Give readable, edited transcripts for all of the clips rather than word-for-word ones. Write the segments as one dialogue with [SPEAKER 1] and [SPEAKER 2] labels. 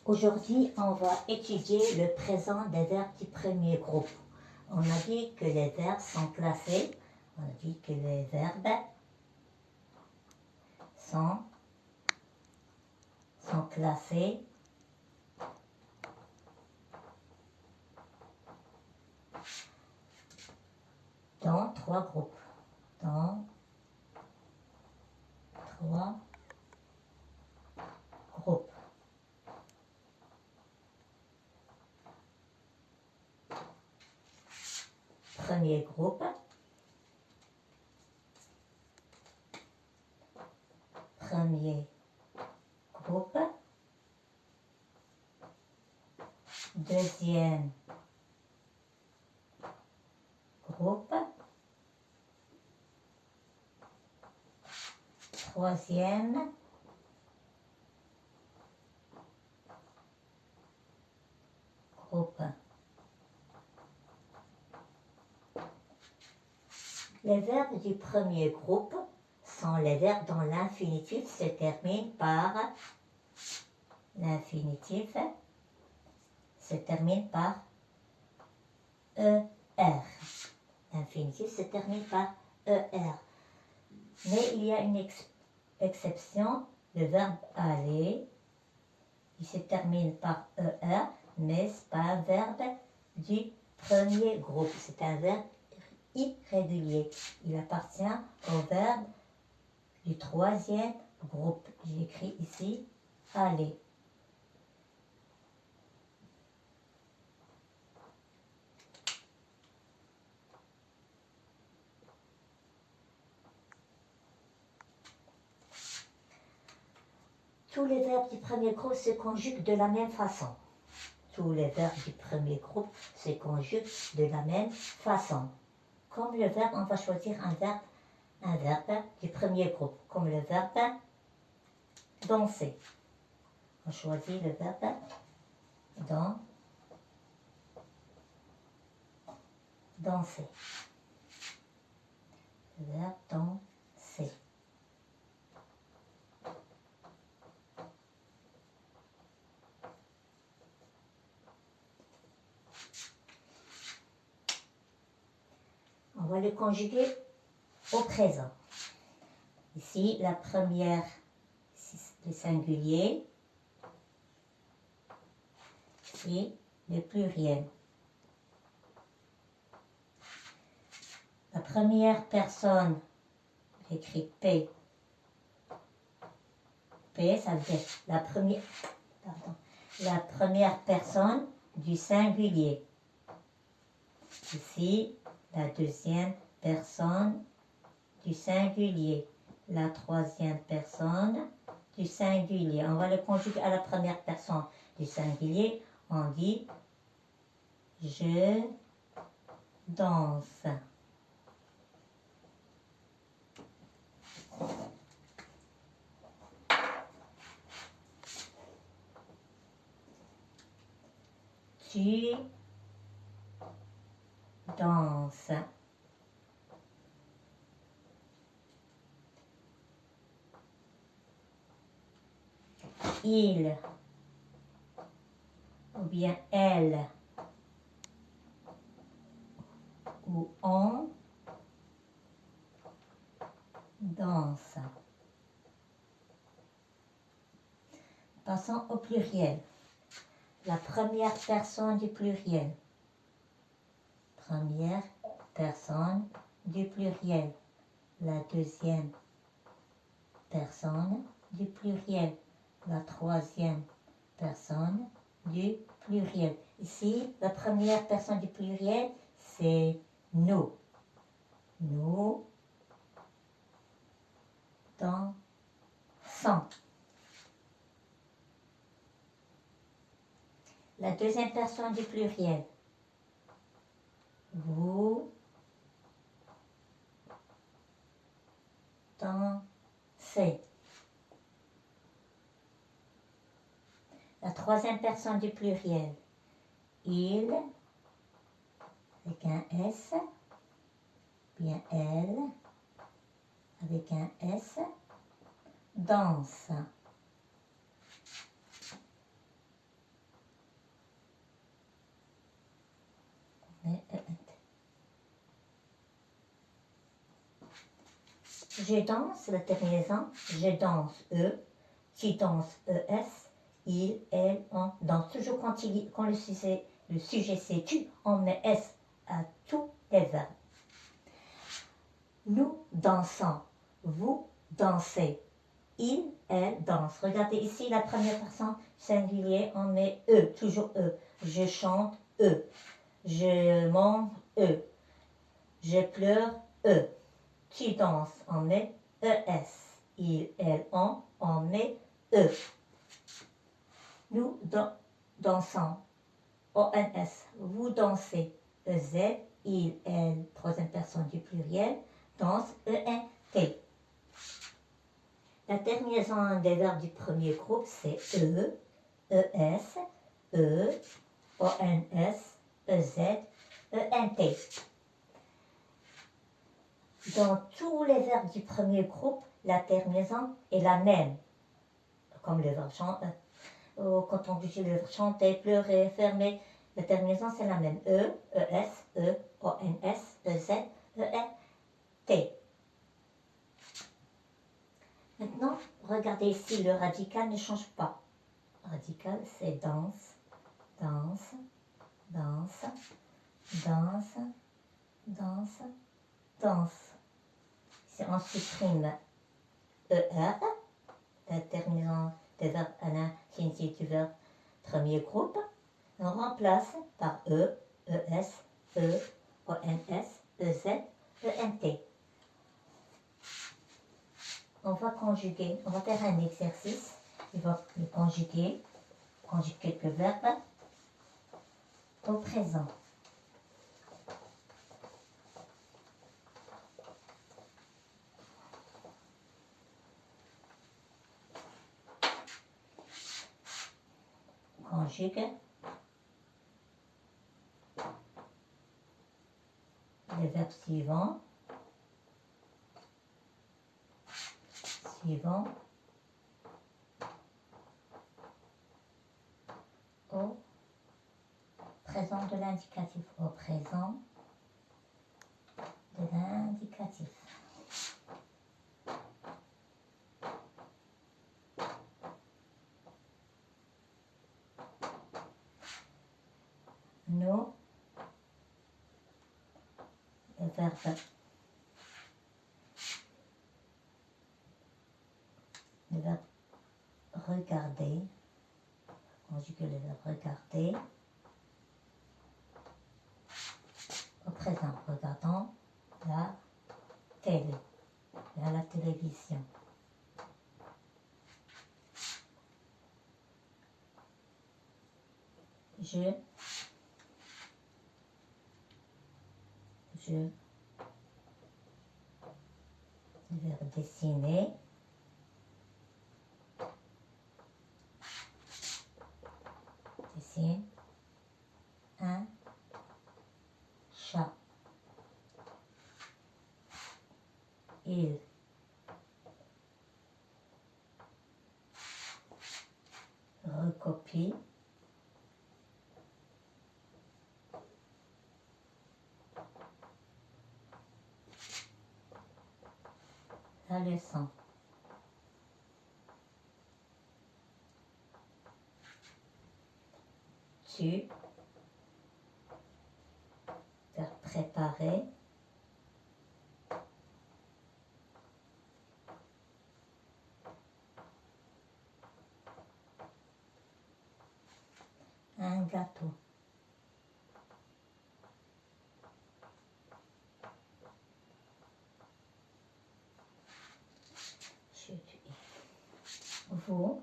[SPEAKER 1] Aujourd'hui, on va étudier le présent des verbes du premier groupe. On a dit que les verbes sont classés. On a dit que les verbes sont classés dans trois groupes. Dans trois groupes. Premier groupe. Premier groupe. Deuxième groupe. Troisième groupe. Les verbes du premier groupe sont les verbes dont l'infinitif se termine par ER. L'infinitif se termine par ER. Mais il y a une exception, le verbe aller, il se termine par ER, mais ce n'est pas un verbe du premier groupe, c'est un verbe irrégulier. Il appartient au verbe du troisième groupe. J'écris ici aller. Tous les verbes du premier groupe se conjuguent de la même façon. Tous les verbes du premier groupe se conjuguent de la même façon. Comme le verbe, on va choisir un verbe du premier groupe, comme le verbe danser. On choisit le verbe danser. Le verbe danser. On va le conjuguer au présent. Ici, la première, le singulier. Ici, le pluriel. La première personne, j'écris P. P, ça veut dire la première personne du singulier. Ici, la deuxième personne du singulier. La troisième personne du singulier. On va le conjuguer à la première personne du singulier. On dit je danse. Tu danses. Il ou bien elle ou on danse. Passons au pluriel. La première personne du pluriel. Première personne du pluriel. La deuxième personne du pluriel. La troisième personne du pluriel. Ici, la première personne du pluriel, c'est nous. Nous dansons. La deuxième personne du pluriel. Vous dansez. La troisième personne du pluriel. Il, avec un S, bien elle, avec un S, danse. Mais je danse, la terminaison, je danse E, tu danses ES, il, elle, on danse. Toujours quand le sujet c'est tu, on met S à tous les verbes. Nous dansons, vous dansez, il, elle danse. Regardez ici, la première personne singulier, on met E, toujours E. Je chante E, je mange E, je pleure E. Tu danses, on met ES. Il, elle, on met E. Nous dansons, ONS. Vous dansez, EZ. Il, elle, troisième personne du pluriel, danse, ENT. La terminaison des verbes du premier groupe, c'est E, ES, E, ONS, EZ, ENT. Dans tous les verbes du premier groupe, la terminaison est la même. Comme le verbe chanter, quand on utilise le verbe chanter, pleurer, fermer, la terminaison c'est la même. E, ES, E, ONS, EZ, ENT. Maintenant, regardez ici, le radical ne change pas. Radical, c'est danse, danse, danse, danse, danse, danse. Si on supprime ER, la terminaison des verbes à l'infinitif du verbe premier groupe, on remplace par E, ES, E, ONS, EZ, ENT. On va conjuguer, on va faire un exercice. Il va le conjuguer quelques verbes au présent. Conjugue les verbes suivants. Au présent de l'indicatif. Au présent de l'indicatif. Nous, le verbe regarder, conjuguer le verbe regarder. Au présent, regardons la télé, la télévision. Je le verbe dessiner. Dessine un chat. Il recopie la leçon. Tu vas préparer un gâteau. Vous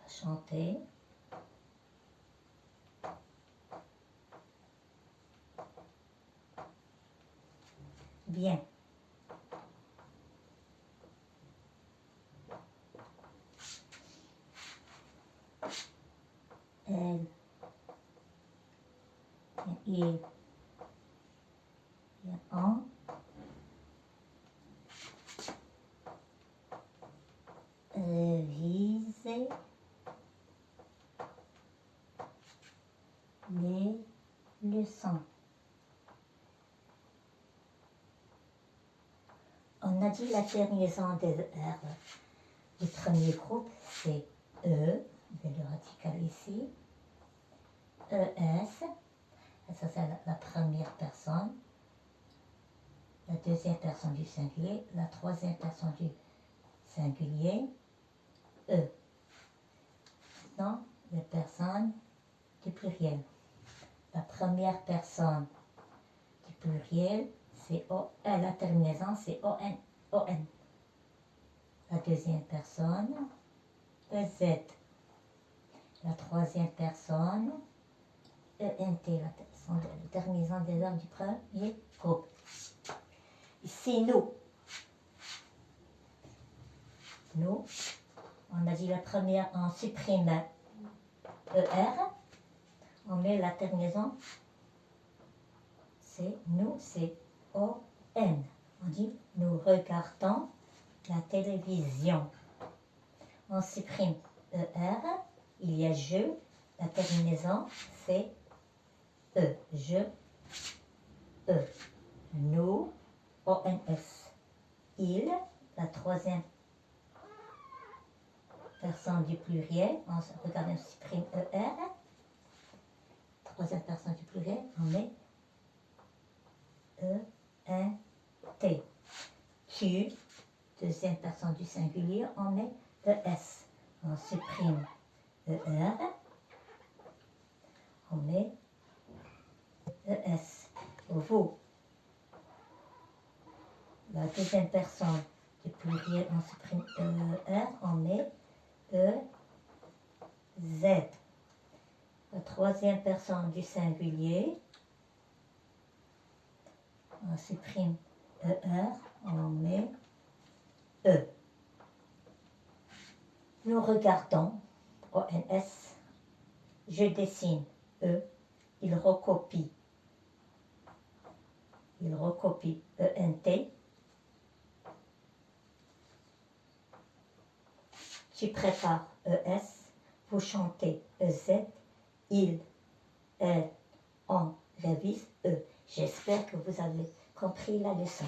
[SPEAKER 1] chantez bien. Elle, il, on réviser On a dit la terminaison des R du premier groupe, c'est E, je vais le radical ici, ES, ça c'est la première personne, la deuxième personne du singulier, la troisième personne du singulier, E. Maintenant, les personnes du pluriel. La première personne du pluriel, c'est O, la terminaison, c'est ON, ON. La deuxième personne, EZ. La troisième personne, ENT, la terminaison des verbes du premier groupe. Ici, nous, on a dit la première, on supprime ER, on met la terminaison, c'est nous, c'est ON. On dit nous regardons la télévision. On supprime ER, il y a je, la terminaison, c'est E, je, E. Nous, ONS. Il, la troisième personne du pluriel, regardez, on supprime ER. Troisième personne du pluriel, on met ENT. Tu, deuxième personne du singulier, on met ES. On supprime ER. On met ES. Vous, la deuxième personne du pluriel, on supprime ER. On met EZ. La troisième personne du singulier, on supprime ER, on met E. Nous regardons, ONS, je dessine, E, il recopie, ENT. Tu prépares, ES, vous chantez, EZ, il, elle, on révise, E. J'espère que vous avez compris la leçon.